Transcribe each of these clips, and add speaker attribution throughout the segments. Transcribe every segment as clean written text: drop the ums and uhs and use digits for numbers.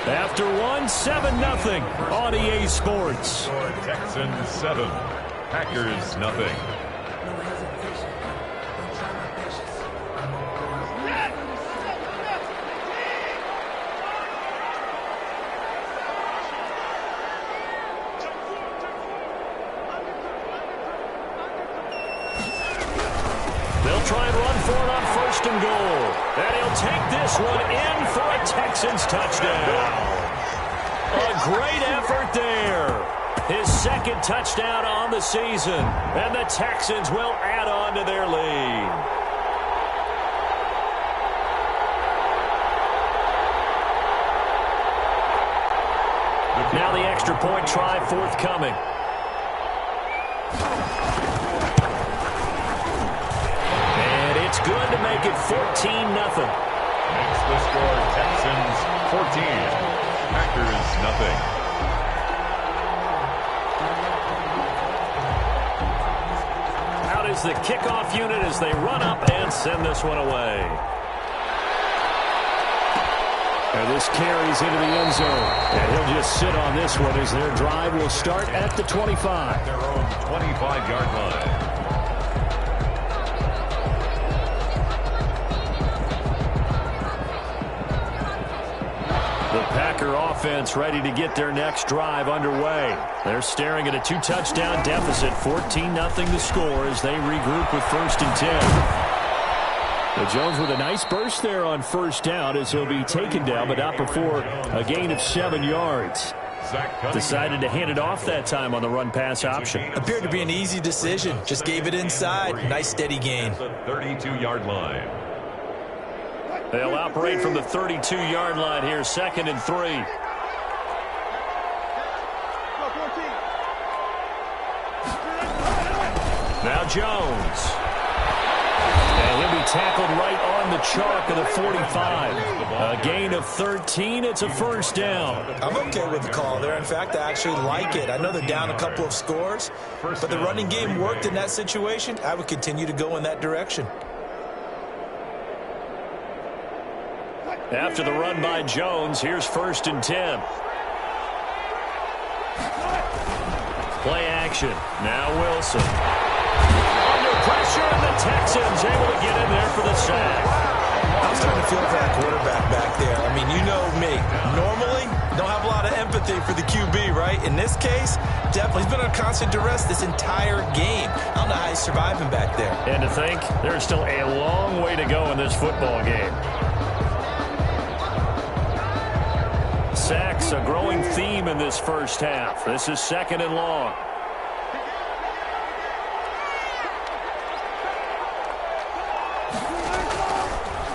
Speaker 1: After one, 7-0 on EA Sports.
Speaker 2: Texans 7, Packers nothing.
Speaker 1: They'll try and run for it on 1st and goal. And he'll take this one in for a Texans touchdown. A great effort there. His 2nd touchdown on the season. And the Texans will add on to their lead. Now the extra point try forthcoming. It's good to make it 14-0.
Speaker 2: Makes the score Texans 14, Packers nothing.
Speaker 1: Out is the kickoff unit as they run up and send this one away. And this carries into the end zone. And he'll just sit on this one as their drive will start at the 25.
Speaker 2: Their own 25-yard line.
Speaker 1: The Packer offense ready to get their next drive underway. They're staring at a 2-touchdown deficit, 14-0 to score as they regroup with 1st and 10. But Jones with a nice burst there on 1st down as he'll be taken down, but not before a gain of 7 yards. Decided to hand it off that time on the run-pass option.
Speaker 3: Appeared to be an easy decision. Just gave it inside. Nice steady gain.
Speaker 2: The 32-yard line.
Speaker 1: They'll operate from the 32-yard line here, 2nd and 3. Now Jones. And he'll be tackled right on the chalk of the 45. A gain of 13. It's a 1st down.
Speaker 3: I'm okay with the call there. In fact, I actually like it. I know they're down a couple of scores, but the running game worked in that situation. I would continue to go in that direction.
Speaker 1: After the run by Jones, here's 1st and 10. Play action. Now Wilson. Under pressure, and the Texans able to get in there for the sack.
Speaker 3: I was starting to feel for that quarterback back there. I mean, you know me. Normally, don't have a lot of empathy for the QB, right? In this case, definitely. He's been on constant duress this entire game. I don't know how he's surviving back there.
Speaker 1: And to think, there's still a long way to go in this football game. Sacks, a growing theme in this 1st half. This is 2nd and long.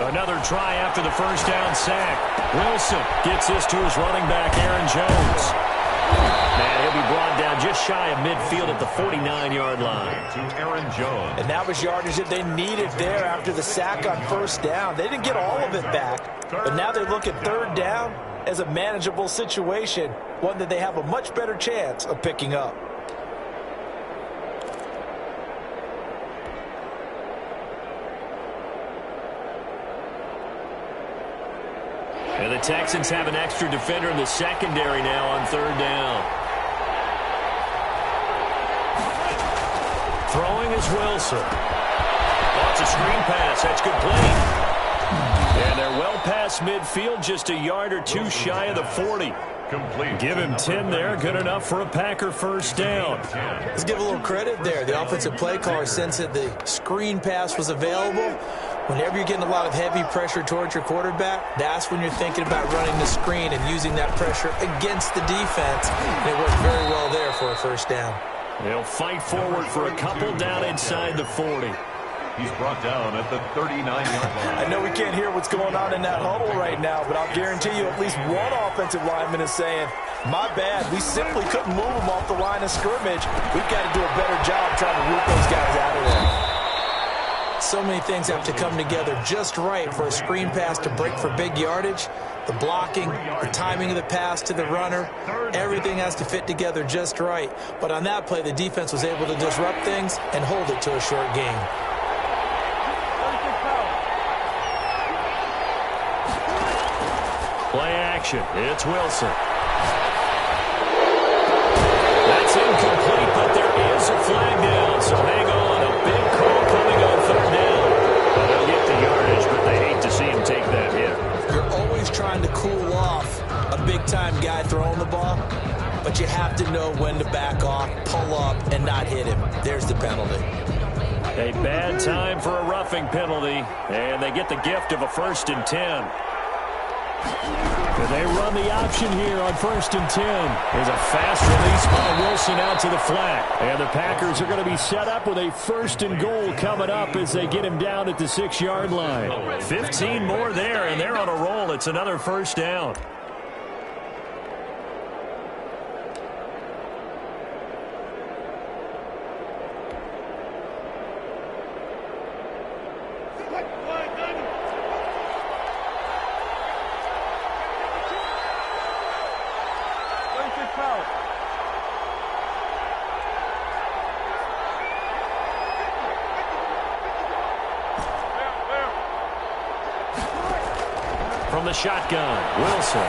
Speaker 1: Another try after the 1st down sack. Wilson gets this to his running back, Aaron Jones. And he'll be brought down just shy of midfield at the 49-yard line.
Speaker 2: To Aaron Jones.
Speaker 3: And that was yardage that they needed there after the sack on 1st down. They didn't get all of it back, but now they look at 3rd down as a manageable situation, one that they have a much better chance of picking up.
Speaker 1: And the Texans have an extra defender in the secondary now on 3rd down. Throwing is Wilson. Lots of screen pass. That's complete. And they're well past midfield, just a yard or 2 shy of the 40.
Speaker 2: Complete.
Speaker 1: Give him 10 there. Good enough for a Packer 1st down.
Speaker 3: Let's give a little credit there. The offensive play caller, since that the screen pass was available, whenever you're getting a lot of heavy pressure towards your quarterback, that's when you're thinking about running the screen and using that pressure against the defense. And it worked very well there for a 1st down.
Speaker 1: They'll fight forward for a couple down inside the 40.
Speaker 2: He's brought down at the 39-yard line.
Speaker 3: I know we can't hear what's going on in that huddle right now, but I'll guarantee you at least one offensive lineman is saying, my bad, we simply couldn't move them off the line of scrimmage. We've got to do a better job trying to root those guys out of there. So many things have to come together just right for a screen pass to break for big yardage. The blocking, the timing of the pass to the runner, everything has to fit together just right. But on that play, the defense was able to disrupt things and hold it to a short game.
Speaker 1: Play action. It's Wilson. That's incomplete, but there is a flag down, so hang on. A big call coming on third down. Well, they'll get the yardage, but they hate to see him take that hit.
Speaker 3: You're always trying to cool off a big-time guy throwing the ball, but you have to know when to back off, pull up, and not hit him. There's the penalty.
Speaker 1: A bad time for a roughing penalty, and they get the gift of a 1st and 10. They run the option here on 1st and 10. There's a fast release by Wilson out to the flat. And the Packers are going to be set up with a 1st and goal coming up as they get him down at the 6-yard line. 15 more there, and they're on a roll. It's another 1st down. From the shotgun, Wilson.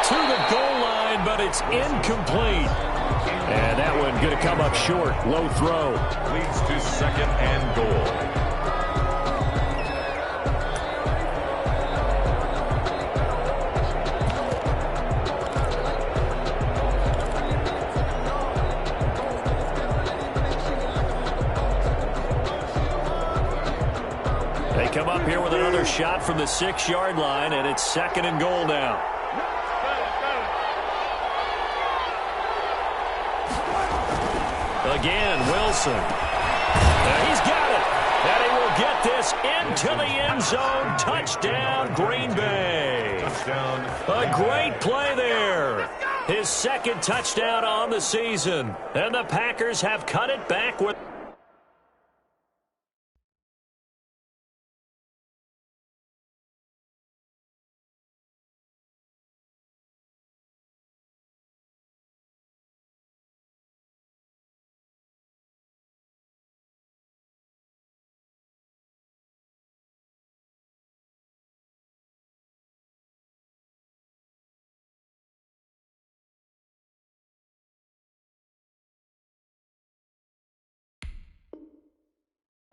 Speaker 1: To the goal line, but it's incomplete. And that one going to come up short. Low throw.
Speaker 2: Leads to 2nd and goal.
Speaker 1: Come up here with another shot from the 6-yard line, and it's 2nd and goal now. Again, Wilson. He's got it. And he will get this into the end zone. Touchdown, Green Bay.
Speaker 2: Touchdown.
Speaker 1: A great play there. His 2nd touchdown on the season. And the Packers have cut it back with...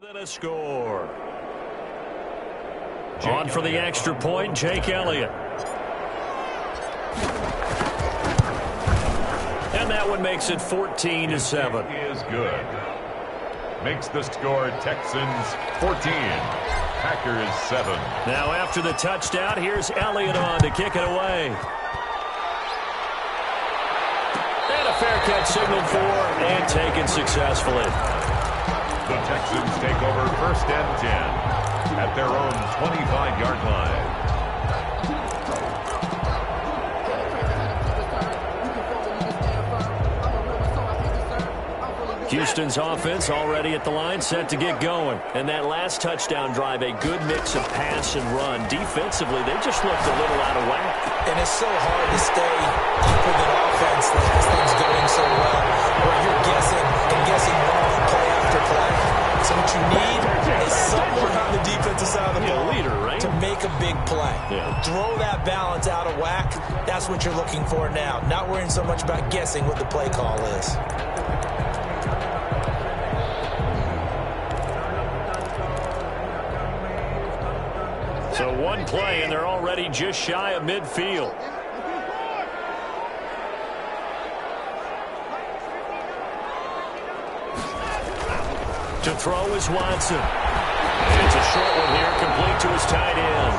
Speaker 1: than a score. On for the extra point, Jake Elliott. And that one makes it 14-7.
Speaker 2: Is good. Makes the score Texans 14, Packers 7.
Speaker 1: Now after the touchdown, here's Elliott on to kick it away. And a fair catch signaled for and taken successfully.
Speaker 2: The Texans take over 1st and 10 at their own 25-yard line.
Speaker 1: Houston's offense already at the line, set to get going. And that last touchdown drive, a good mix of pass and run. Defensively, they just looked a little out of whack.
Speaker 3: And it's so hard to stay up with an offense that has things going so well, where you're guessing and guessing wrong play after play. So what you need is someone on the defensive side of the ball
Speaker 1: leader, right?
Speaker 3: to make a big play.
Speaker 1: Yeah.
Speaker 3: Throw that balance out of whack. That's what you're looking for now. Not worrying so much about guessing what the play call is.
Speaker 1: So one play, and they're already just shy of midfield. To throw is Watson. It's a short one here, complete to his tight end.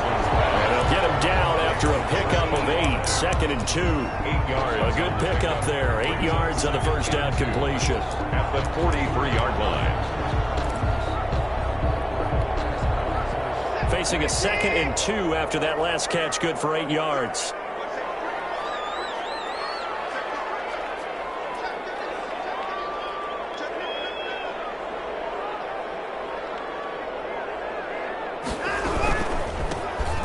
Speaker 1: And he'll get him down after a pickup of 8, 2nd and 2.
Speaker 2: 8 yards.
Speaker 1: A good pickup there, 8 yards on the first down completion.
Speaker 2: At the 43-yard line.
Speaker 1: Facing a 2nd and 2 after that last catch, good for 8 yards.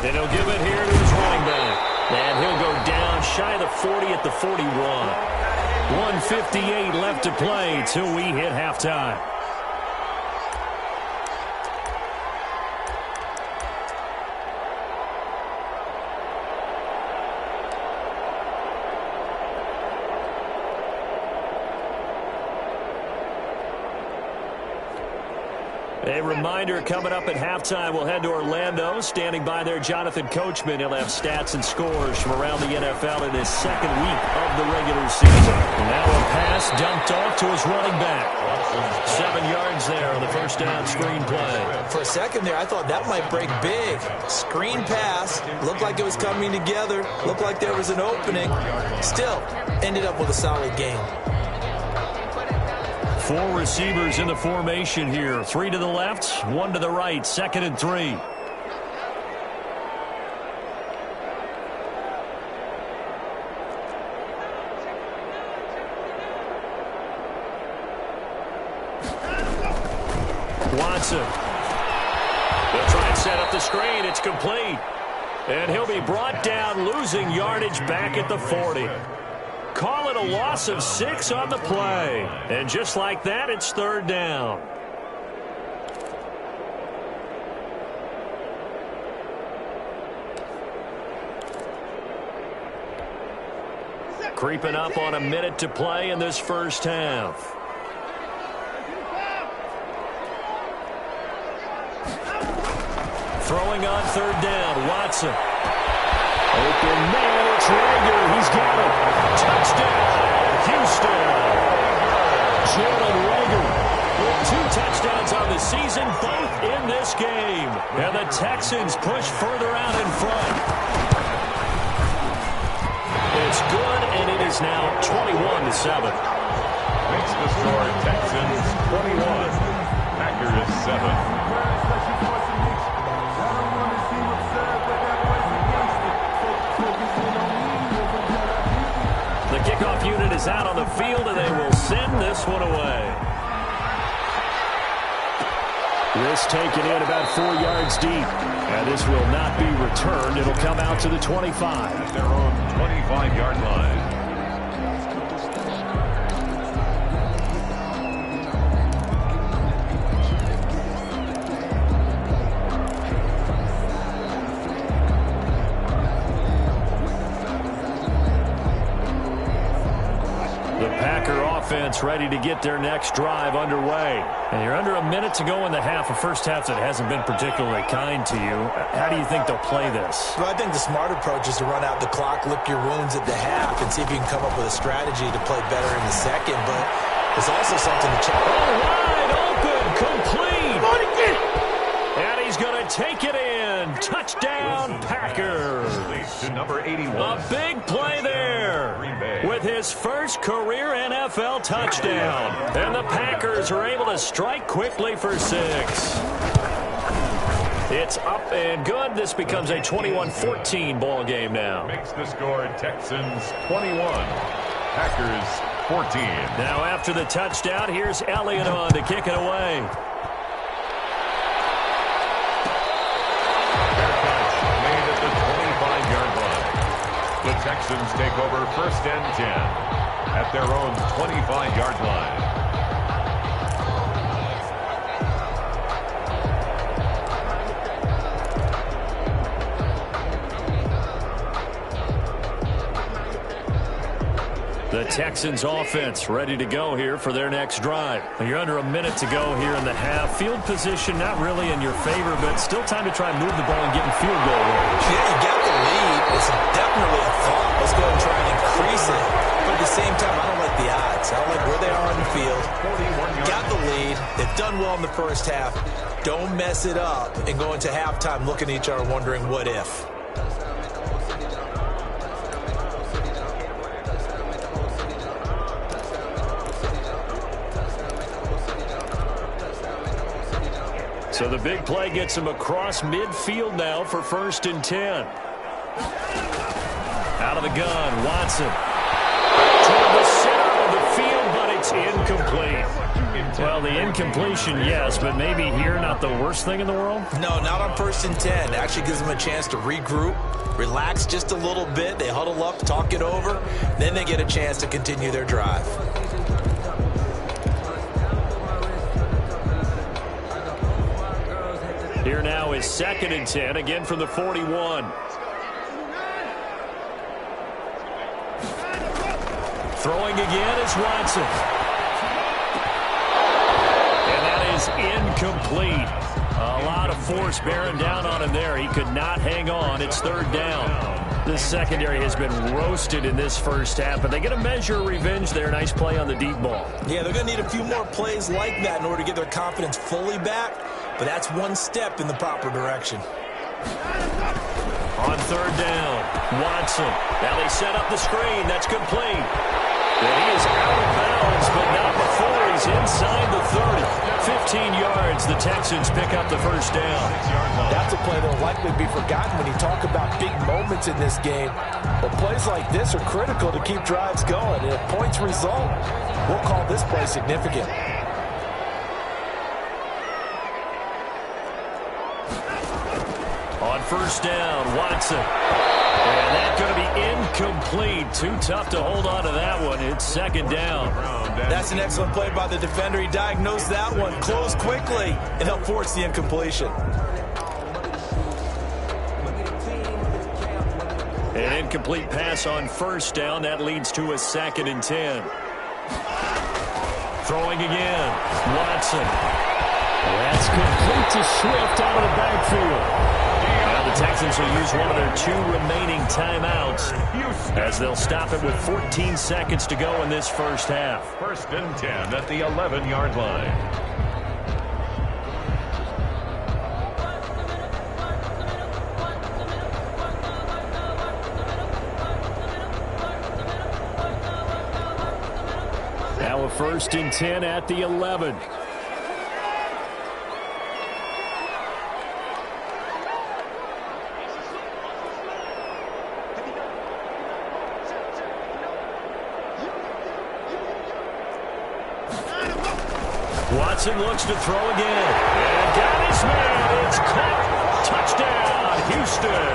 Speaker 1: Then he'll give it here to his running back. And he'll go down shy of the 40 at the 41. 1:58 left to play till we hit halftime. A reminder coming up at halftime, we'll head to Orlando. Standing by there, Jonathan Coachman. He'll have stats and scores from around the NFL in his second week of the regular season. Now a pass dumped off to his running back. 7 yards there on the first down screen play.
Speaker 3: For a second there, I thought that might break big. Screen pass. Looked like it was coming together. Looked like there was an opening. Still, ended up with a solid game.
Speaker 1: 4 receivers in the formation here. 3 to the left, 1 to the right. 2nd and 3. Watson. They'll try and set up the screen. It's complete. And he'll be brought down, losing yardage back at the 40. Call it a loss of 6 on the play. And just like that, it's 3rd down. Creeping up on a minute to play in this first half. Throwing on 3rd down, Watson. Open man, it's Rager. He's got it. Touchdown, Houston. Jalen Rager with 2 touchdowns on the season, both in this game. And the Texans push further out in front. It's good, and it is now 21-7.
Speaker 2: Makes the score Texans 21, Packers 7.
Speaker 1: The kickoff unit is out on the field, and they will send this one away. This taken in about 4 yards deep. And this will not be returned. It'll come out to the 25.
Speaker 2: At their own 25-yard line.
Speaker 1: Offense ready to get their next drive underway. And you're under a minute to go in the half, a first half that hasn't been particularly kind to you. How do you think they'll play this?
Speaker 3: Well, I think the smart approach is to run out the clock, lick your wounds at the half, and see if you can come up with a strategy to play better in the second. But there's also something to check.
Speaker 1: Oh, wide open, complete. And he's going to take it in. Touchdown, Packers.
Speaker 2: To number 81.
Speaker 1: A big play there with his first career NFL touchdown. And the Packers are able to strike quickly for 6. It's up and good. This becomes a 21-14 ball game now.
Speaker 2: Makes the score Texans 21, Packers 14.
Speaker 1: Now after the touchdown, here's Elliott on to kick it away.
Speaker 2: The Texans take over 1st and 10 at their own 25-yard line.
Speaker 1: The Texans offense ready to go here for their next drive. You're under a minute to go here in the half. Field position not really in your favor, but still time to try and move the ball and get in field goal range.
Speaker 3: Yeah, you got the lead. It's definitely a thought. Let's go and try and increase it. But at the same time, I don't like the odds. I don't like where they are on the field. Got the lead. They've done well in the first half. Don't mess it up and go into halftime looking at each other wondering what if.
Speaker 1: So the big play gets him across midfield now for 1st and 10. Out of the gun, Watson. Toward the center of the field, but it's incomplete. Well, the incompletion, yes, but maybe here not the worst thing in the world?
Speaker 3: No, not on 1st and 10. Actually gives them a chance to regroup, relax just a little bit. They huddle up, talk it over. Then they get a chance to continue their drive.
Speaker 1: Here now is 2nd and 10, again from the 41. Throwing again is Watson. And that is is incomplete. A lot of force bearing down on him there. He could not hang on. It's third down. The secondary has been roasted in this first half, but they get a measure of revenge there. Nice play on the deep ball.
Speaker 3: Yeah, they're going to need a few more plays like that in order to get their confidence fully back, but that's one step in the proper direction.
Speaker 1: On third down, Watson. Now they set up the screen. That's complete. And he is out of bounds, but not before he's inside the 30. 15 yards, the Texans pick up the first down.
Speaker 3: That's a play that will likely be forgotten when you talk about big moments in this game. But plays like this are critical to keep drives going. And if points result, we'll call this play significant.
Speaker 1: On first down, Watson. And that's going to be incomplete. Too tough to hold on to that one. It's second down.
Speaker 3: That's an excellent play by the defender. He diagnosed that one, closed quickly, and helped force the incompletion.
Speaker 1: An incomplete pass on first down. That leads to a 2nd and 10. Throwing again. Watson. That's complete to Swift out of the backfield. Now the Texans will use one of their 2 remaining timeouts as they'll stop it with 14 seconds to go in this first half.
Speaker 2: 1st and 10 at the 11-yard line.
Speaker 1: Now a 1st and 10 at the 11. Watson looks to throw again. And got his man. It's caught. Touchdown, Houston.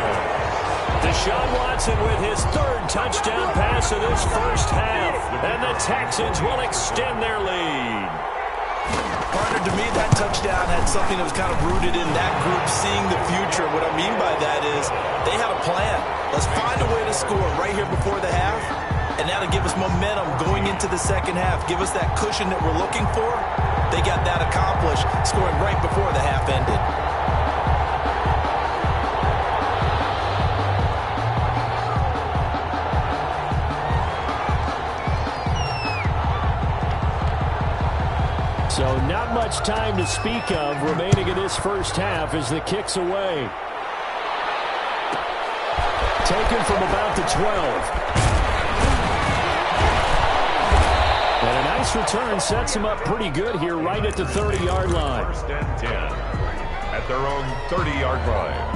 Speaker 1: Deshaun Watson with his 3rd touchdown pass of this first half. And the Texans will extend their lead.
Speaker 3: Partner, to me, that touchdown had something that was kind of rooted in that group seeing the future. What I mean by that is they had a plan. Let's find a way to score right here before the half. And now to give us momentum going into the second half, give us that cushion that we're looking for. They got that accomplished, scoring right before the half ended.
Speaker 1: So not much time to speak of remaining in this first half as the kick's away. Taken from about the 12. And a nice return sets them up pretty good here right at the 30-yard line.
Speaker 2: 1st and 10 at their own 30-yard line.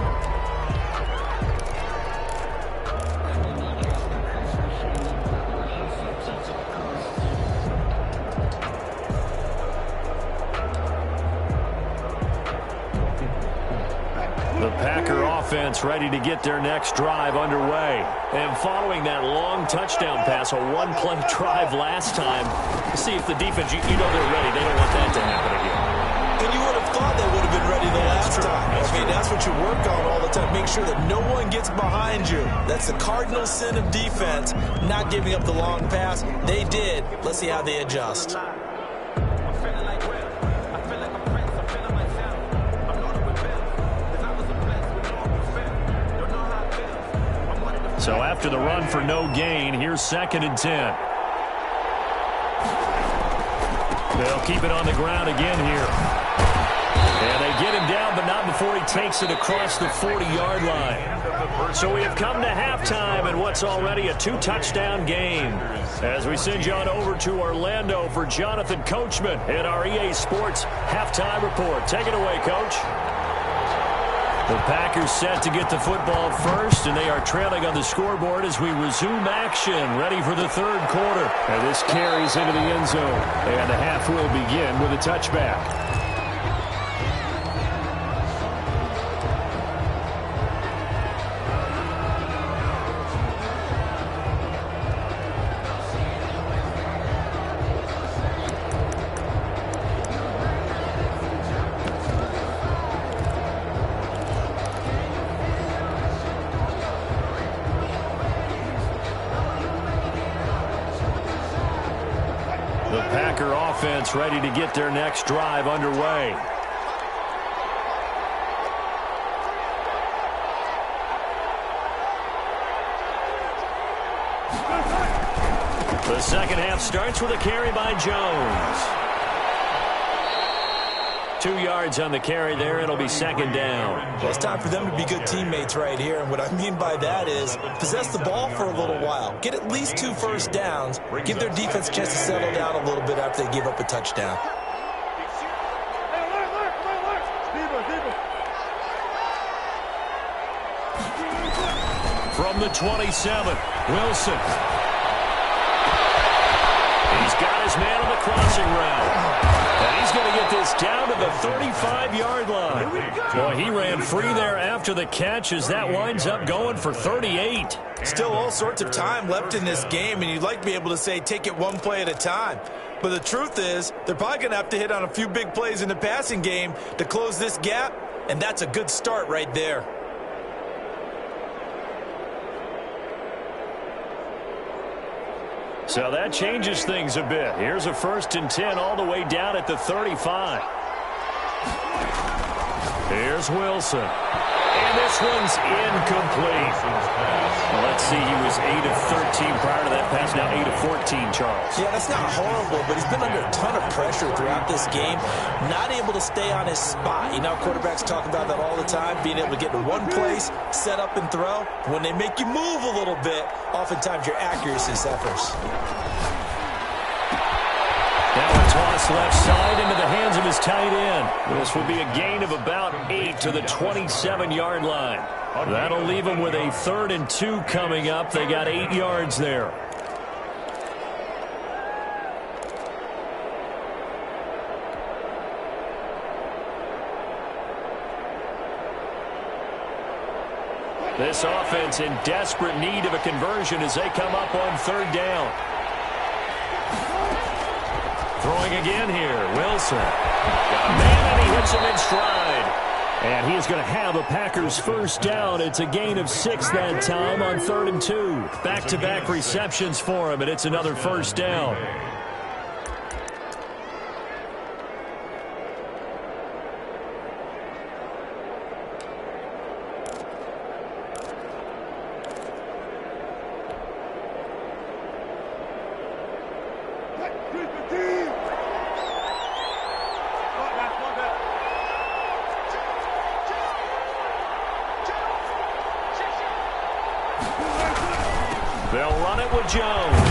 Speaker 1: The Packer offense ready to get their next drive underway. And following that long touchdown pass, a one-play drive last time, see if the defense, you know they're ready. They don't want that to happen again.
Speaker 3: And you would have thought they would have been ready the last time. That's what you work on all the time. Make sure that no one gets behind you. That's the cardinal sin of defense, not giving up the long pass. They did. Let's see how they adjust.
Speaker 1: So after the run for no gain, here's 2nd and 10. They'll keep it on the ground again here. And they get him down, but not before he takes it across the 40-yard line. So we have come to halftime in what's already a 2-touchdown game. As we send you on over to Orlando for Jonathan Coachman in our EA Sports Halftime Report. Take it away, Coach. The Packers set to get the football first, and they are trailing on the scoreboard as we resume action, ready for the 3rd quarter. And this carries into the end zone, and the half will begin with a touchback. Packer offense ready to get their next drive underway. The second half starts with a carry by Jones. 2 yards on the carry there. It'll be second down.
Speaker 3: Well, it's time for them to be good teammates right here. And what I mean by that is possess the ball for a little while. Get at least 2 first downs. Give their defense a chance to settle down a little bit after they give up a touchdown.
Speaker 1: From the 27, Wilson. He's got his man on the crossing route. And he's going to get this down to the 35-yard line. Boy, he ran free there after the catch as that winds up going for 38.
Speaker 3: Still all sorts of time left in this game, and you'd like to be able to say take it one play at a time. But the truth is, they're probably going to have to hit on a few big plays in the passing game to close this gap, and that's a good start right there.
Speaker 1: So that changes things a bit. Here's a 1st and 10 all the way down at the 35. Here's Wilson. And this one's incomplete. Well, let's see, he was 8 of 13 prior to that pass, now 8 of 14, Charles.
Speaker 3: Yeah, that's not horrible, but he's been under a ton of pressure throughout this game, not able to stay on his spot. You know, quarterbacks talk about that all the time, being able to get in one place, set up and throw. When they make you move a little bit, oftentimes your accuracy suffers.
Speaker 1: Now a toss left side into the hands of his tight end. This will be a gain of about 8 to the 27-yard line. That'll leave him with a 3rd and 2 coming up. They got 8 yards there. This offense in desperate need of a conversion as they come up on 3rd down. Throwing again here, Wilson. Got a man, and he hits him in stride. And he is going to have a Packers first down. It's a gain of 6 that time on 3rd and 2. Back-to-back receptions for him, and it's another first down. They'll run it with Jones.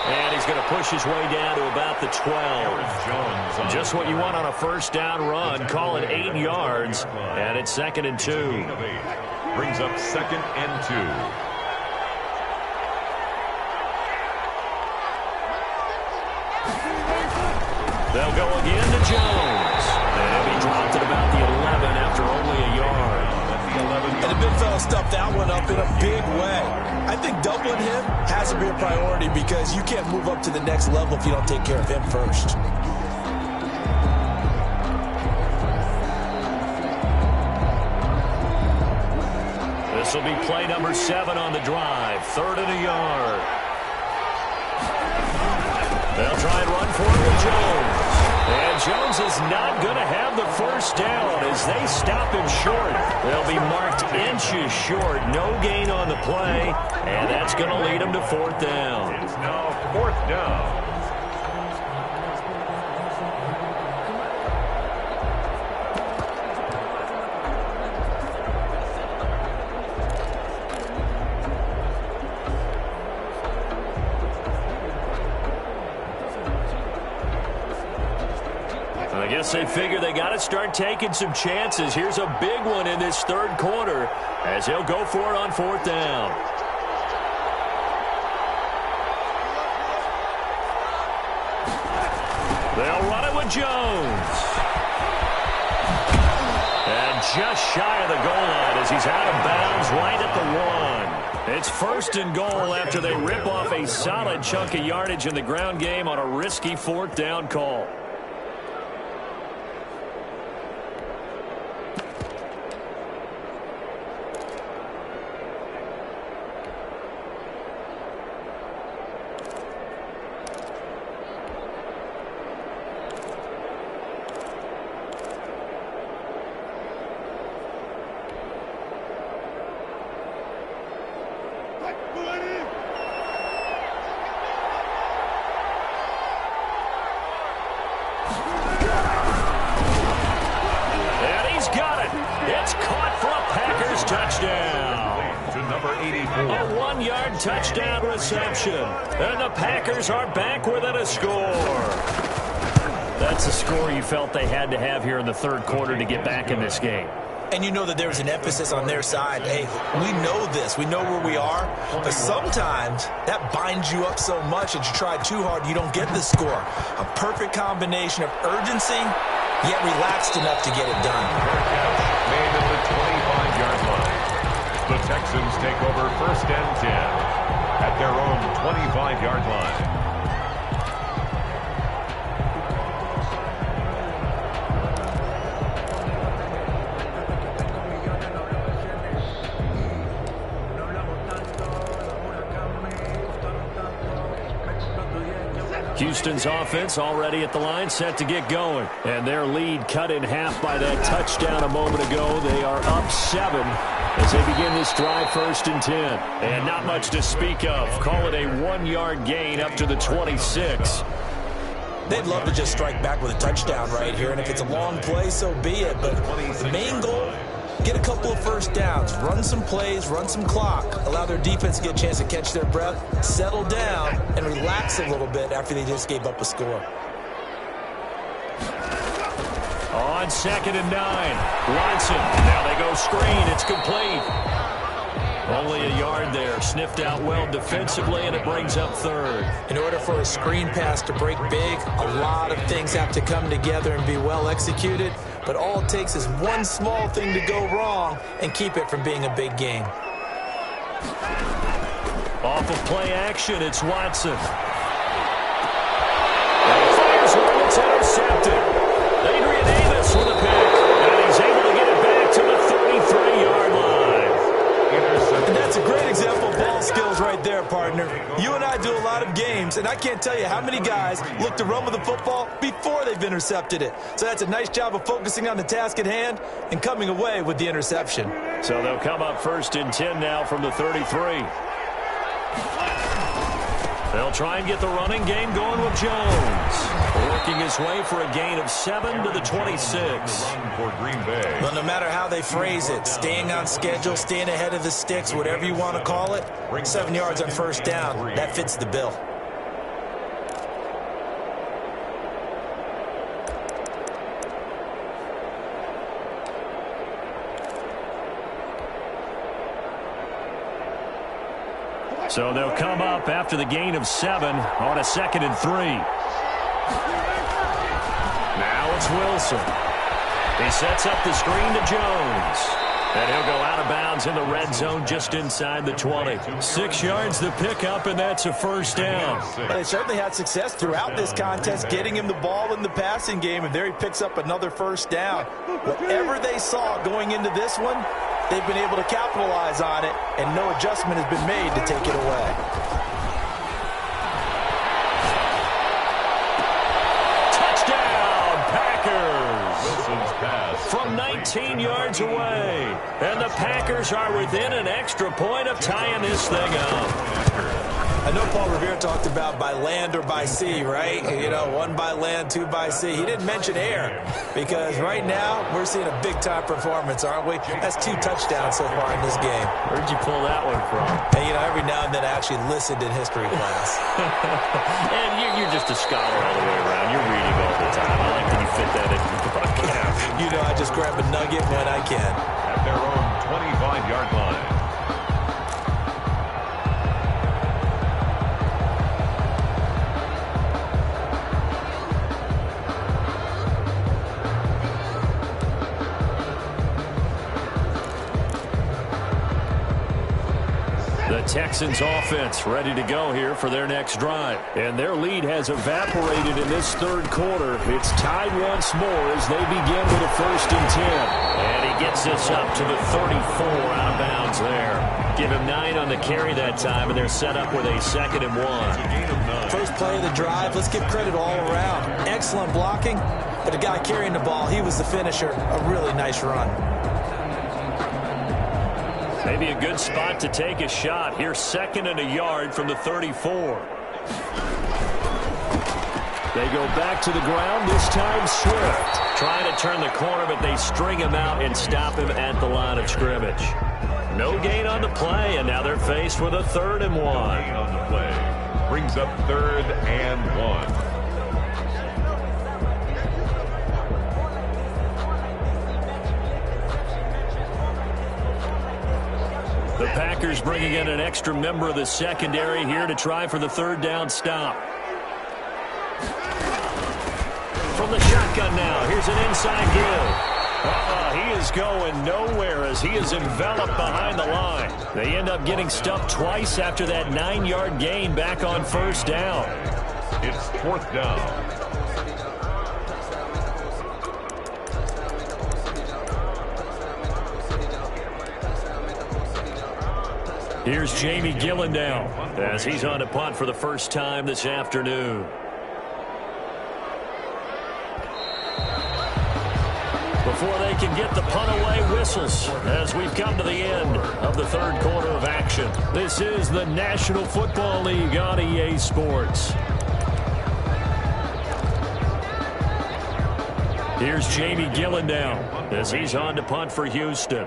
Speaker 1: And he's going to push his way down to about the 12. Just what you want on a first down run. Call it 8 yards. And it's 2nd and 2.
Speaker 2: Brings up 2nd and 2.
Speaker 1: They'll go again to Jones. And he dropped it about the 11 after only a yard.
Speaker 3: And the big fella stuffed that one up in a big way. I think doubling him has to be a priority because you can't move up to the next level if you don't take care of him first.
Speaker 1: This will be play number 7 on the drive. 3rd and a yard. They'll try and run for it with Jones. And Jones is not going to have the first down as they stop him short. They'll be marked inches short. No gain on the play. And that's going to lead him to 4th down.
Speaker 2: It's now 4th down.
Speaker 1: I guess they figure they got to start taking some chances. Here's a big one in this 3rd quarter as he'll go for it on 4th down. They'll run it with Jones. And just shy of the goal line as he's out of bounds right at the 1. It's 1st and goal after they rip off a solid chunk of yardage in the ground game on a risky 4th down call. And he's got it. It's caught for a Packers touchdown.
Speaker 2: To number 84.
Speaker 1: A 1-yard touchdown reception. And the Packers are back within a score. That's a score you felt they had to have here in the third quarter to get back in this game.
Speaker 3: And you know that there was an emphasis on their side. Hey, we know this. We know where we are. But sometimes that binds you up so much that you try too hard, you don't get the score. A perfect combination of urgency, yet relaxed enough to get it done.
Speaker 2: Made at the 25-yard line. The Texans take over 1st and 10 at their own 25-yard line.
Speaker 1: Houston's offense already at the line, set to get going. And their lead cut in half by that touchdown a moment ago. They are up 7 as they begin this drive 1st and 10. And not much to speak of. Call it a 1-yard gain up to the 26.
Speaker 3: They'd love to just strike back with a touchdown right here. And if it's a long play, so be it. But the main goal, get a couple of first downs, run some plays, run some clock, allow their defense to get a chance to catch their breath, settle down, and relax a little bit after they just gave up a score.
Speaker 1: On 2nd and 9, Watson. Now they go screen. It's complete. Only a yard there. Sniffed out well defensively, and it brings up 3rd.
Speaker 3: In order for a screen pass to break big, a lot of things have to come together and be well executed. But all it takes is one small thing to go wrong and keep it from being a big game.
Speaker 1: Off of play action, it's Watson. And he fires one, it's intercepted. Adrian Davis with a pick, and he's able to get it back to the 33-yard line.
Speaker 3: And that's a great example of ball skills right there, partner. You and I do a lot of games, and I can't tell you how many guys look to run with the football before they've intercepted it. So that's a nice job of focusing on the task at hand and coming away with the interception.
Speaker 1: So they'll come up 1st and 10 now from the 33. They'll try and get the running game going with Jones. Working his way for a gain of 7 to the 26.
Speaker 2: For Green Bay.
Speaker 3: Well, no matter how they phrase it, staying on schedule, staying ahead of the sticks, whatever you want to call it, 7 yards on 1st down, that fits the bill.
Speaker 1: So they'll come up after the gain of 7 on a 2nd and 3. Now it's Wilson. He sets up the screen to Jones. And he'll go out of bounds in the red zone just inside the 20. 6 yards the pickup, and that's a 1st down.
Speaker 3: Well, they certainly had success throughout this contest, getting him the ball in the passing game, and there he picks up another 1st down. Whatever they saw going into this one, they've been able to capitalize on it, and no adjustment has been made to take it away.
Speaker 1: Touchdown, Packers!
Speaker 2: Wilson's pass.
Speaker 1: From 19 yards away. And the Packers are within an extra point of tying this thing up.
Speaker 3: I know Paul Revere talked about by land or by sea, right? You know, 1 by land, 2 by sea. He didn't mention air because right now we're seeing a big-time performance, aren't we? That's 2 touchdowns so far in this game.
Speaker 1: Where'd you pull that one from?
Speaker 3: And, you know, every now and then I actually listened in history class.
Speaker 1: And you're just a scholar all the way around. You're reading all the time. I like that you fit that into the broadcast.
Speaker 3: You know, I just grab a nugget when I can.
Speaker 2: At their own 25-yard line.
Speaker 1: The Texans offense ready to go here for their next drive. And their lead has evaporated in this third quarter. It's tied once more as they begin with a 1st and 10. And he gets this up to the 34, out of bounds there. Give him 9 on the carry that time, and they're set up with a 2nd and 1.
Speaker 3: First play of the drive, let's give credit all around. Excellent blocking, but the guy carrying the ball, he was the finisher. A really nice run.
Speaker 1: Maybe a good spot to take a shot. Here's 2nd and a yard from the 34. They go back to the ground, this time Swift. Trying to turn the corner, but they string him out and stop him at the line of scrimmage. No gain on the play, and now they're faced with a 3rd and 1.
Speaker 2: Gain on the play brings up 3rd and 1.
Speaker 1: The Packers bringing in an extra member of the secondary here to try for the 3rd down stop. From the shotgun now, here's an inside give. He is going nowhere as he is enveloped behind the line. They end up getting stuffed twice after that 9-yard gain back on 1st down.
Speaker 2: It's 4th down.
Speaker 1: Here's Jamie Gillendown as he's on to punt for the first time this afternoon. Before they can get the punt away, whistles as we've come to the end of the 3rd quarter of action. This is the National Football League on EA Sports. Here's Jamie Gillendown as he's on to punt for Houston.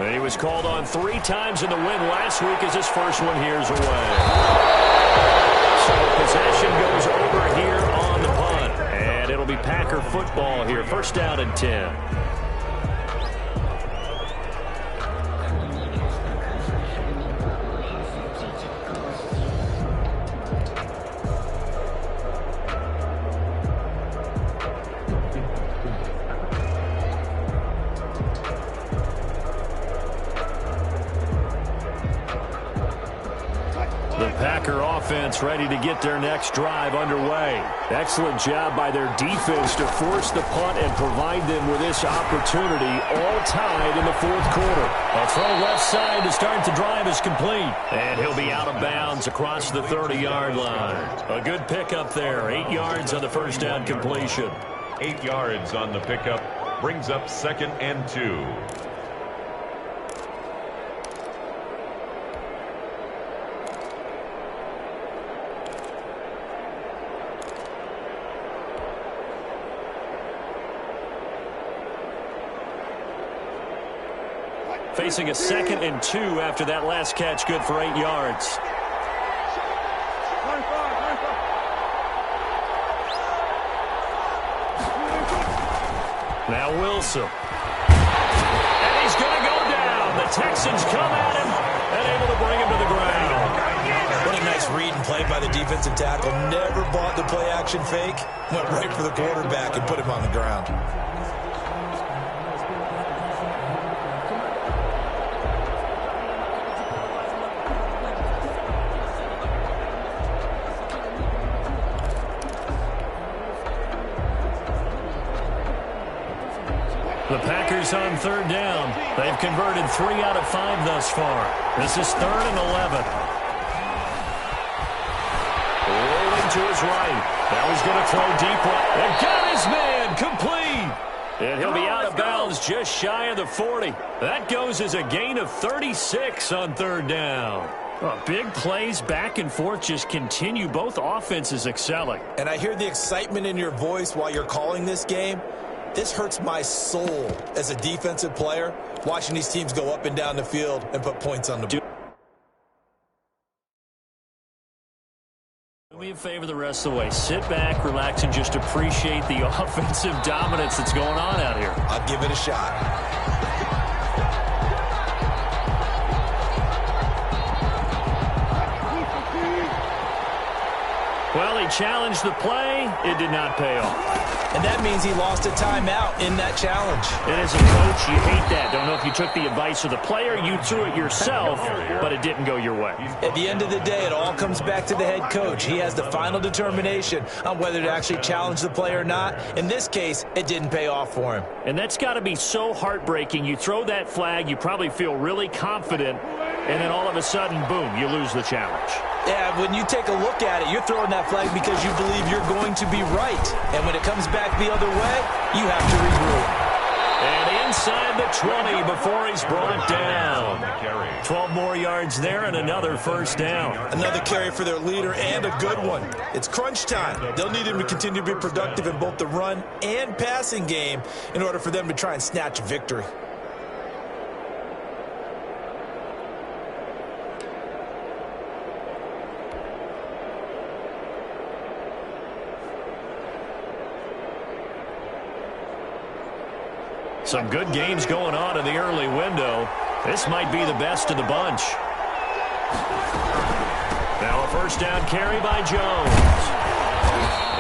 Speaker 1: And he was called on 3 times in the win last week as his first one here's away. So possession goes over here on the punt. And it'll be Packer football here. 1st down and 10. Packer offense ready to get their next drive underway. Excellent job by their defense to force the punt and provide them with this opportunity, all tied in the 4th quarter. A throw left side to start the drive is complete. And he'll be out of bounds across the 30-yard line. A good pickup there. 8 yards on the 1st down completion.
Speaker 2: 8 yards on the pickup brings up 2nd and 2.
Speaker 1: Facing a 2nd and 2 after that last catch, good for 8 yards. Now Wilson. And he's going to go down. The Texans come at him and able to bring him to the ground.
Speaker 3: What a nice read and play by the defensive tackle. Never bought the play action fake. Went right for the quarterback and put him on the ground.
Speaker 1: The Packers on 3rd down. They've converted 3 out of 5 thus far. This is 3rd and 11. Rolling to his right. Now he's going to throw deep right. And got his man complete. And he'll be out of bounds just shy of the 40. That goes as a gain of 36 on 3rd down. Big plays back and forth just continue. Both offenses excelling.
Speaker 3: And I hear the excitement in your voice while you're calling this game. This hurts my soul as a defensive player, watching these teams go up and down the field and put points on the board.
Speaker 1: Do me a favor the rest of the way. Sit back, relax, and just appreciate the offensive dominance that's going on out here.
Speaker 3: I'll give it a shot.
Speaker 1: Well, he challenged the play. It did not pay off.
Speaker 3: And that means he lost a timeout in that challenge.
Speaker 1: And as a coach, you hate that. Don't know if you took the advice of the player, you threw it yourself, but it didn't go your way.
Speaker 3: At the end of the day, it all comes back to the head coach. He has the final determination on whether to actually challenge the play or not. In this case, it didn't pay off for him.
Speaker 1: And that's got to be so heartbreaking. You throw that flag, you probably feel really confident, and then all of a sudden, boom, you lose the challenge.
Speaker 3: Yeah, when you take a look at it, you're throwing that flag because you believe you're going to be right. And when it comes back the other way, you have to regroup.
Speaker 1: And inside the 20 before he's brought down. 12 more yards there and another first down.
Speaker 3: Another carry for their leader and a good one. It's crunch time. They'll need him to continue to be productive in both the run and passing game in order for them to try and snatch a victory.
Speaker 1: Some good games going on in the early window. This might be the best of the bunch. Now a first down carry by Jones.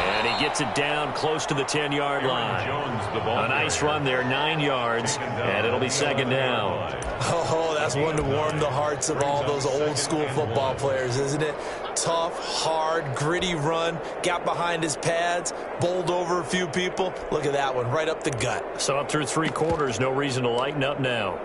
Speaker 1: And he gets it down close to the 10-yard line. A nice run there, 9 yards, and it'll be second down.
Speaker 3: Oh, that's one to warm the hearts of all those old-school football players, isn't it? Tough, hard, gritty run, got behind his pads, bowled over a few people. Look at that one, right up the gut.
Speaker 1: So up through 3 quarters, no reason to lighten up now.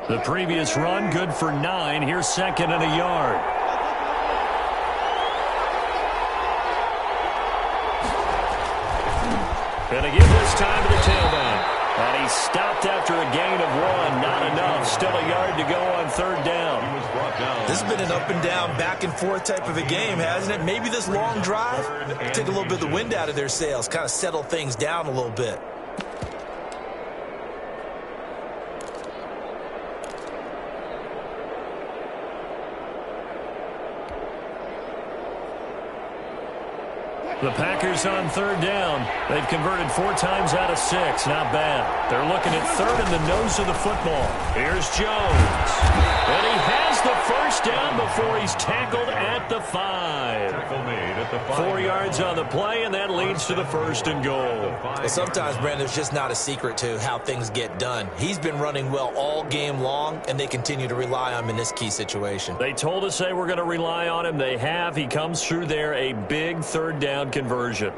Speaker 1: The previous run, good for 9. Here's second and a yard. Gonna give this time to the tailback. And he stopped after a gain of 1. Not enough. Still a yard to go on third down.
Speaker 3: This has been an up and down, back and forth type of a game, hasn't it? Maybe this long drive take a little bit of the wind out of their sails, kind of settle things down a little bit.
Speaker 1: The Packers on third down. They've converted 4 times out of 6. Not bad. They're looking at third in the nose of the football. Here's Jones. And he has the first down before he's tackled at the 5. 4 yards on the play, and that leads to the first and goal.
Speaker 3: Well, sometimes, Brandon, there's just not a secret to how things get done. He's been running well all game long, and they continue to rely on him in this key situation.
Speaker 1: They told us they were going to rely on him. They have. He comes through there, a big third down conversion.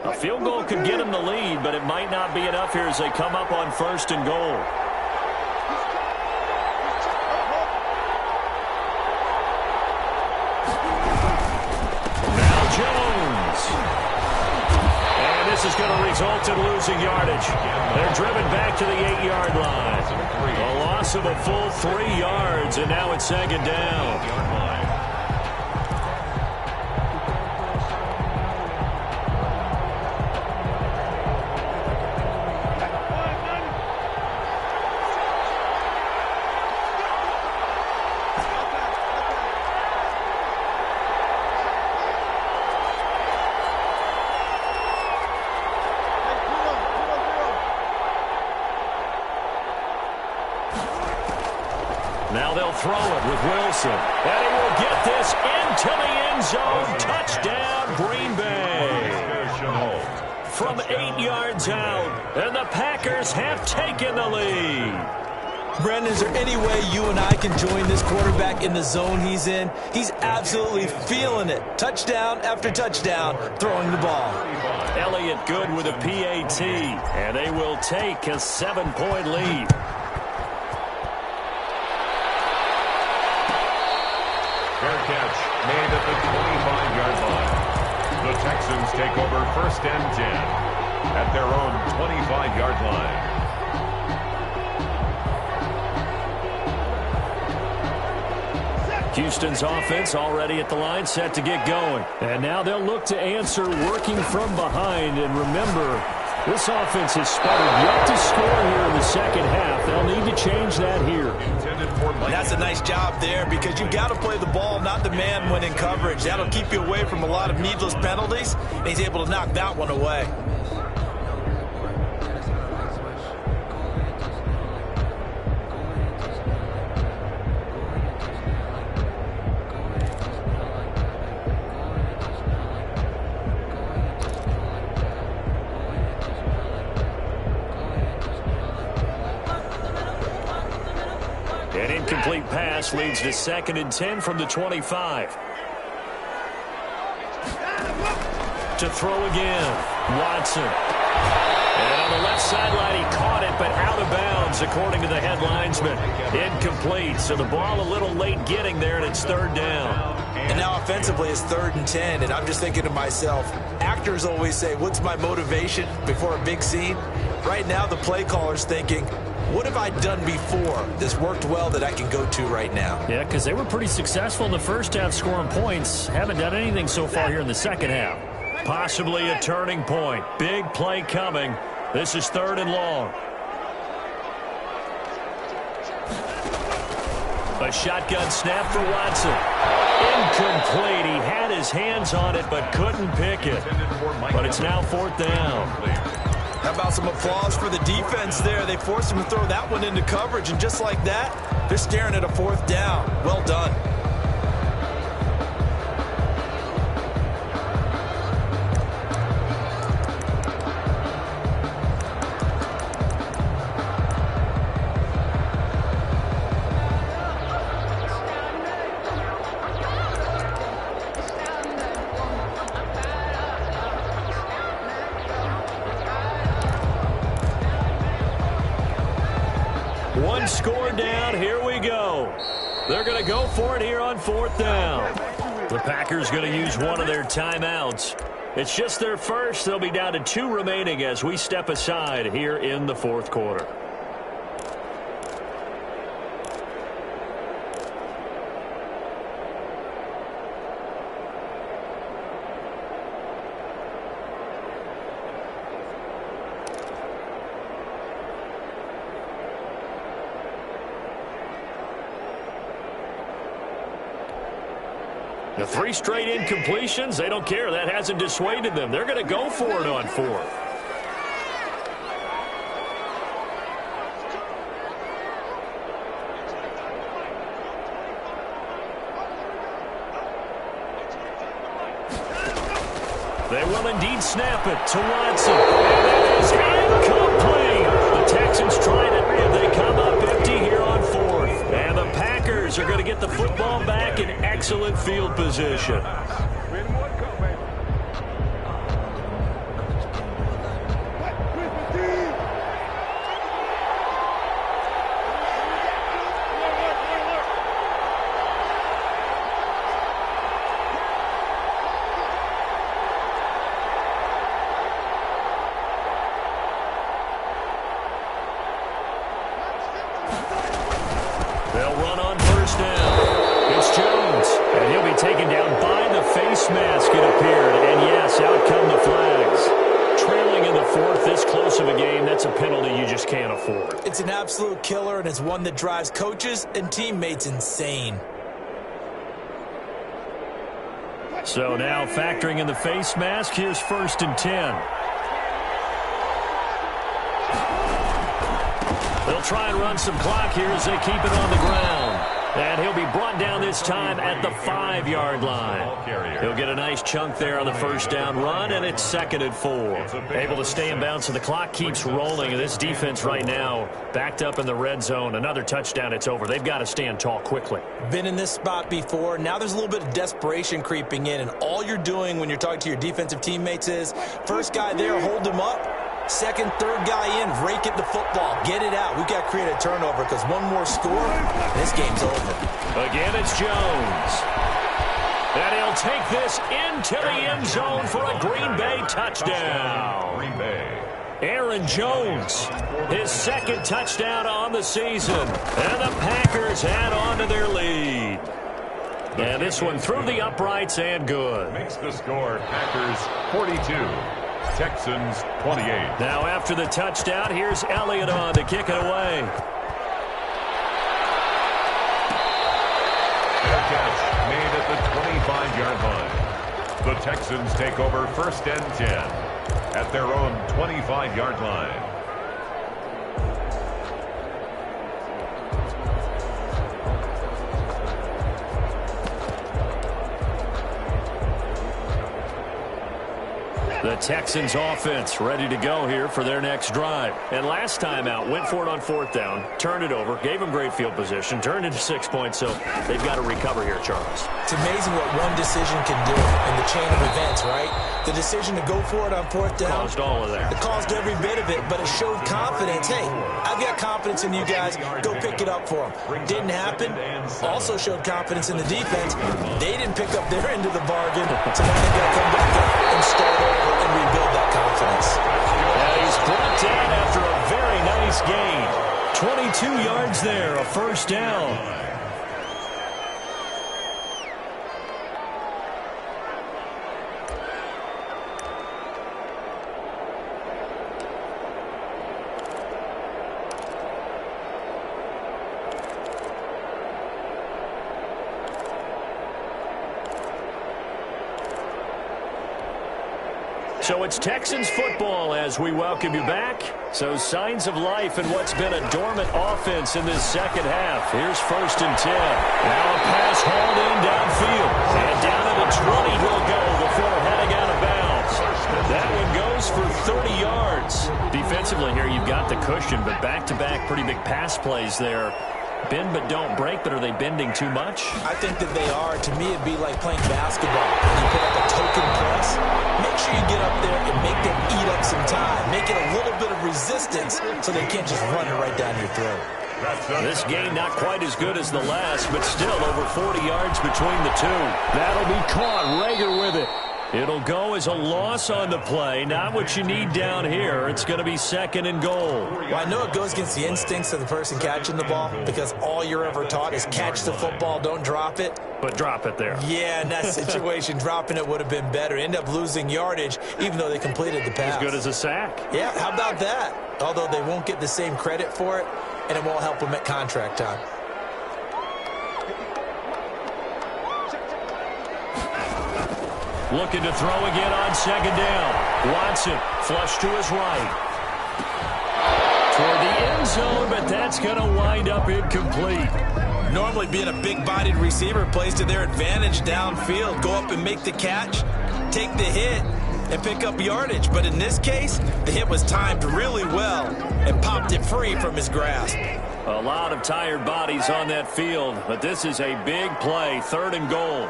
Speaker 1: A field goal could get him the lead, but it might not be enough here as they come up on first and goal. Now Jones. And this is going to result in losing yardage. They're driven back to the 8-yard line. A loss of a full 3 yards, and now it's second down. Now they'll throw it with Wilson. And he will get this into the end zone. Touchdown, Green Bay. From 8 yards out, and the Packers have taken the lead.
Speaker 3: Brandon, is there any way you and I can join this quarterback in the zone he's in? He's absolutely feeling it. Touchdown after touchdown, throwing the ball.
Speaker 1: Elliott good with a PAT, and they will take a 7-point lead.
Speaker 2: Fair catch made at the 25-yard line. The Texans take over first and 10 at their own 25-yard line.
Speaker 1: Houston's offense already at the line, set to get going. And now they'll look to answer working from behind. And remember, this offense has sputtered yet to score here in the second half. They'll need to change that here.
Speaker 3: That's a nice job there because you've got to play the ball, not the man when in coverage. That'll keep you away from a lot of needless penalties, and he's able to knock that one away.
Speaker 1: An incomplete pass leads to second and 10 from the 25. To throw again, Watson. And on the left sideline, he caught it, but out of bounds, according to the head linesman. Incomplete, so the ball a little late getting there, and it's third down.
Speaker 3: And now offensively, it's 3rd and 10, and I'm just thinking to myself, actors always say, what's my motivation before a big scene? Right now, the play caller's thinking, what have I done before that's worked well that I can go to right now?
Speaker 1: Yeah, because they were pretty successful in the first half scoring points. Haven't done anything so far here in the second half. Possibly a turning point. Big play coming. This is 3rd and long. A shotgun snap for Watson. Incomplete. He had his hands on it but couldn't pick it. But it's now 4th down.
Speaker 3: How about some applause for the defense there? They forced him to throw that one into coverage, and just like that, they're staring at a 4th down. Well done.
Speaker 1: One score down. Here we go. They're going to go for it here on 4th down. The Packers going to use one of their timeouts. It's just their first. They'll be down to 2 remaining as we step aside here in the 4th quarter. The 3 straight incompletions, they don't care. That hasn't dissuaded them. They're going to go for it on 4th. They will indeed snap it to Watson. And it is incomplete. The Texans tried it, and they come up empty here on 4th. And the Packers are going to get the football back in excellent field position. They'll run on 1st down. It's Jones, and he'll be taken down by the face mask, it appeared. And yes, out come the flags. Trailing in the 4th, this close of a game, that's a penalty you just can't afford.
Speaker 3: It's an absolute killer, and it's one that drives coaches and teammates insane.
Speaker 1: So now factoring in the face mask, here's 1st and 10. They'll try and run some clock here as they keep it on the ground. And he'll be brought down this time at the 5-yard line. He'll get a nice chunk there on the 1st down run, and it's 2nd and 4. Able to stay in bounds, so the clock keeps rolling. And this defense right now backed up in the red zone. Another touchdown, it's over. They've got to stand tall quickly.
Speaker 3: Been in this spot before. Now there's a little bit of desperation creeping in, and all you're doing when you're talking to your defensive teammates is, first guy there, hold him up. 2nd, 3rd guy in, rake at the football. Get it out. We've got to create a turnover because one more score, and this game's over.
Speaker 1: Again, it's Jones. And he'll take this into the end zone for a Green Bay touchdown.
Speaker 2: Green Bay.
Speaker 1: Aaron Jones, his 2nd touchdown on the season. And the Packers add on to their lead. And this one through the uprights and good.
Speaker 2: Makes the score Packers 42. Texans 28.
Speaker 1: Now after the touchdown, here's Elliott on to kick it away.
Speaker 2: Fair catch made at the 25-yard line. The Texans take over 1st and 10 at their own 25-yard line.
Speaker 1: The Texans offense ready to go here for their next drive. And last time out, went for it on 4th down, turned it over, gave them great field position, turned into 6 points, so they've got to recover here, Charles.
Speaker 3: It's amazing what one decision can do in the chain of events, right? The decision to go for it on 4th down.
Speaker 1: Caused all of that.
Speaker 3: It caused every bit of it, but it showed confidence. Hey, I've got confidence in you guys. Go pick it up for them. Didn't happen. Also showed confidence in the defense. They didn't pick up their end of the bargain, so now they've got to come back up and start over and rebuild that confidence.
Speaker 1: Yeah, he's brought down after a very nice gain. 22 yards there, a 1st down. So it's Texans football as we welcome you back. So signs of life in what's been a dormant offense in this second half. Here's 1st and 10. Now a pass hauled in downfield. And down to the 20 he'll go before heading out of bounds. That one goes for 30 yards. Defensively here you've got the cushion, but back-to-back pretty big pass plays there. Bend but don't break, but are they bending too much?
Speaker 3: I think that they are. To me, it'd be like playing basketball. When you put up a token press, make sure you get up there and make them eat up some time. Make it a little bit of resistance so they can't just run it right down your throat.
Speaker 1: This game not quite as good as the last, but still over 40 yards between the two. That'll be caught. Rager with it. It'll go as a loss on the play. Not what you need down here. It's going to be 2nd and goal.
Speaker 3: Well, I know it goes against the instincts of the person catching the ball because all you're ever taught is catch the football, don't drop it.
Speaker 1: But drop it there.
Speaker 3: Yeah, in that situation, dropping it would have been better. End up losing yardage, even though they completed the pass.
Speaker 1: As good as a sack.
Speaker 3: Yeah, how about that? Although they won't get the same credit for it, and it won't help them at contract time.
Speaker 1: Looking to throw again on 2nd down. Watson flush to his right. Toward the end zone, but that's going to wind up incomplete.
Speaker 3: Normally being a big-bodied receiver plays to their advantage downfield. Go up and make the catch, take the hit, and pick up yardage. But in this case, the hit was timed really well and popped it free from his grasp.
Speaker 1: A lot of tired bodies on that field, but this is a big play, 3rd and goal.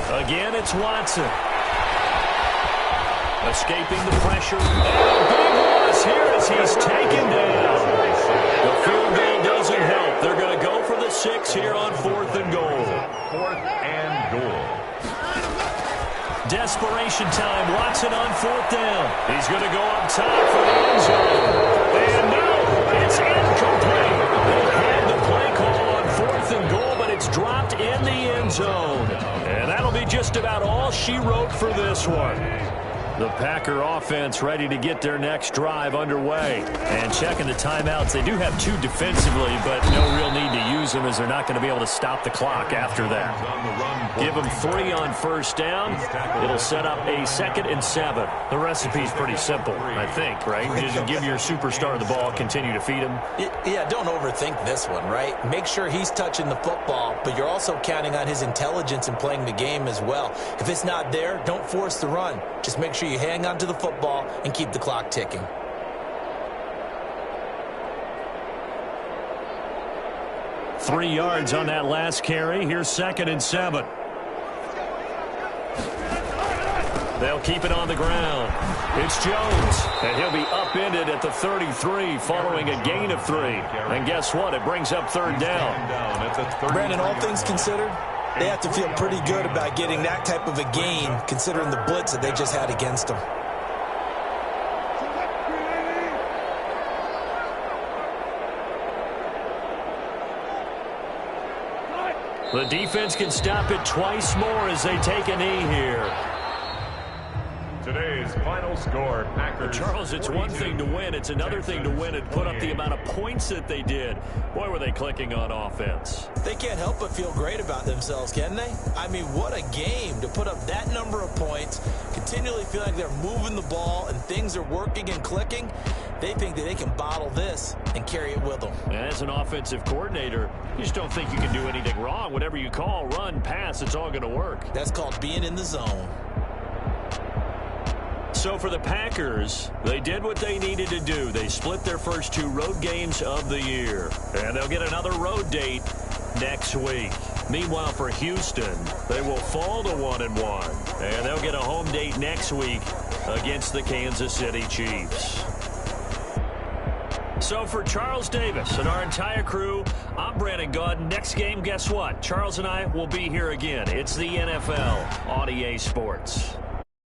Speaker 1: Again, it's Watson. Escaping the pressure. And a big loss here as he's taken down. The field goal doesn't help. They're going to go for the 6 here on 4th and goal.
Speaker 2: 4th and goal.
Speaker 1: Desperation time. Watson on 4th down. He's going to go up top for the end zone. And no, it's incomplete. They had the play call on 4th and goal, but it's dropped in the end zone. And that'll be just about all she wrote for this one. The Packer offense ready to get their next drive underway. And checking the timeouts, they do have 2 defensively, but no real need to use them as they're not going to be able to stop the clock after that. Give them 3 on 1st down. It'll set up a 2nd and 7. The recipe's pretty simple, I think, right? Just give your superstar the ball, continue to feed him.
Speaker 3: Yeah, don't overthink this one, right? Make sure he's touching the football, but you're also counting on his intelligence in playing the game as well. If it's not there, don't force the run. Just make sure you hang on to the football and keep the clock ticking.
Speaker 1: Three yards on that last carry. Here's 2nd and 7. They'll keep it on the ground. It's Jones, and he'll be upended at the 33 following a gain of 3. And guess what? It brings up 3rd down.
Speaker 3: Brandon, all things considered, they have to feel pretty good about getting that type of a gain considering the blitz that they just had against them.
Speaker 1: The defense can stop it twice more as they take a knee here.
Speaker 2: Today's final score, Packers.
Speaker 1: Charles, it's one thing to win. It's another thing to win and put up the amount of points that they did. Boy, were they clicking on offense.
Speaker 3: They can't help but feel great about themselves, can they? I mean, what a game to put up that number of points, continually feel like they're moving the ball and things are working and clicking. They think that they can bottle this and carry it with them.
Speaker 1: As an offensive coordinator, you just don't think you can do anything wrong. Whatever you call, run, pass, it's all going to work.
Speaker 3: That's called being in the zone.
Speaker 1: So for the Packers, they did what they needed to do. They split their first 2 road games of the year. And they'll get another road date next week. Meanwhile, for Houston, they will fall to 1-1. And they'll get a home date next week against the Kansas City Chiefs. So for Charles Davis and our entire crew, I'm Brandon Gaudin. Next game, guess what? Charles and I will be here again. It's the NFL on EA Sports.